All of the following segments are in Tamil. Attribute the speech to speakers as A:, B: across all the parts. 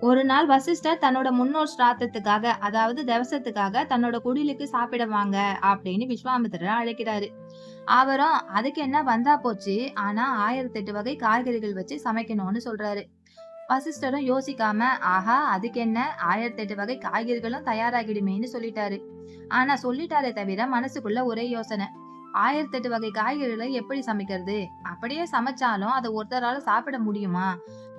A: ஒரு நாள் வசிஷ்டர் தன்னோட முன்னோர் ஸ்ராத்தத்துக்காக, அதாவது தவசத்துக்காக தன்னோட குடிலுக்கு சாப்பிட வாங்க அப்படின்னு விஸ்வாமித்திரரை அழைக்கிறாரு. அவரும் அதுக்கு என்ன வந்தா போச்சு, ஆனா 1008 வகை காய்கறிகள் வச்சு சமைக்கணும்னு சொல்றாரு. வசிஷ்டரும் யோசிக்காம, ஆஹா அதுக்கு என்ன, 1008 வகை காய்கறிகளும் தயாராகிடுமேன்னு சொல்லிட்டாரு. ஆனா சொல்லிட்டாரே தவிர மனசுக்குள்ள ஒரே யோசனை, 1008 வகை காய்கறிகளை எப்படி சமைக்கிறது, அப்படியே சமைச்சாலும் அதை ஒருத்தரால சாப்பிட முடியுமா,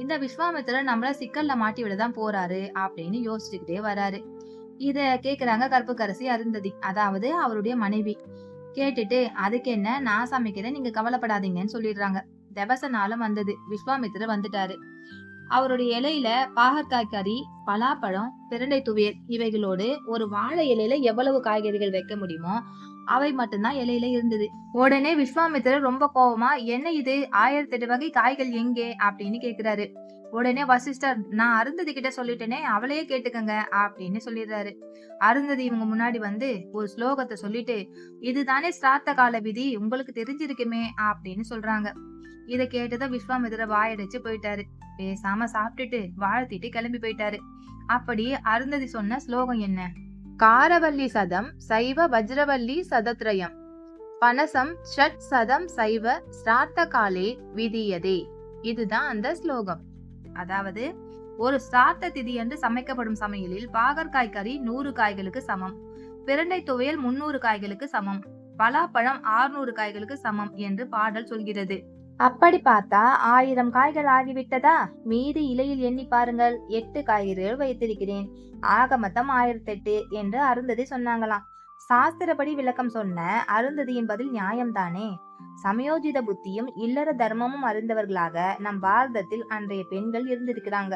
A: இந்த விஸ்வாமித்திரர் நம்மள சிக்கல்ல மாட்டி விடதான் போறாரு அப்படின்னு யோசிச்சுக்கிட்டே வராரு. இத கேக்குறாங்க கற்புக்கரசி அருந்ததி, அதாவது அவருடைய மனைவி. கேட்டுட்டு, அதுக்கு என்ன, நான் சமைக்கிறேன், நீங்க கவலைப்படாதீங்கன்னு சொல்லிடுறாங்க. தவச நாளும் வந்தது. விஸ்வாமித்திரர் வந்துட்டாரு. அவருடைய இலையில பாகற்காய் கறி, பலாப்பழம், பிரண்டை துவையல் இவைகளோடு ஒரு வாழை இலையில எவ்வளவு காய்கறிகள் வைக்க முடியுமோ அவை மட்டும்தான் இலையில இருந்தது. உடனே விஸ்வாமித்திரர் ரொம்ப கோவமா, என்ன இது, 1008 வகை காய்கள் எங்கே அப்படின்னு கேக்குறாரு. உடனே வசிஷ்டர், நான் அருந்ததி கிட்ட சொல்லிட்டேனே, அவளையே கேட்டுக்கங்க அப்படின்னு சொல்லிடுறாரு. அருந்ததி இவங்க முன்னாடி வந்து ஒரு ஸ்லோகத்தை சொல்லிட்டு, இதுதானே ஸ்ராத்த கால விதி, உங்களுக்கு தெரிஞ்சிருக்குமே அப்படின்னு சொல்றாங்க. இத கேட்டுதான் விஸ்வாமித்திரர் வாயடைச்சு போயிட்டாரு. பேசாம சாப்பிட்டுட்டு வாழ்த்திட்டு கிளம்பி போயிட்டாரு. அப்படி அருந்ததி சொன்ன ஸ்லோகம் என்ன? காரவல்லி சதம் சைவ வஜ்ரவல்லி சதத்ரயம் பனசம் ஷட் சதம் சைவ ஸ்ராத்த காலே விதியதே. இதுதான் அந்த ஸ்லோகம். அதாவது, ஒரு ஸ்ராத்த திதி என்று சமைக்கப்படும் சமையலில் பாகற்காய் கறி 100 காய்களுக்கு சமம், பிரண்டை துவையல் 300 காய்களுக்கு சமம், பலாப்பழம் 600 காய்களுக்கு சமம் என்று பாடல் சொல்கிறது. அப்படி பார்த்தா 1000 காய்கள் ஆகிவிட்டதா? மீதி இலையில் எண்ணி பாருங்கள், 8 காய்கறிகள் வைத்திருக்கிறேன், ஆக மொத்தம் 1008 என்று அருந்ததி சொன்னாங்களாம். சாஸ்திரப்படி விளக்கம் சொன்ன அருந்ததியின் பதில் நியாயம்தானே? சமயோஜித புத்தியும் இல்லற தர்மமும் அறிந்தவர்களாக நம் பாரதத்தில் அன்றைய பெண்கள் இருந்திருக்கிறாங்க.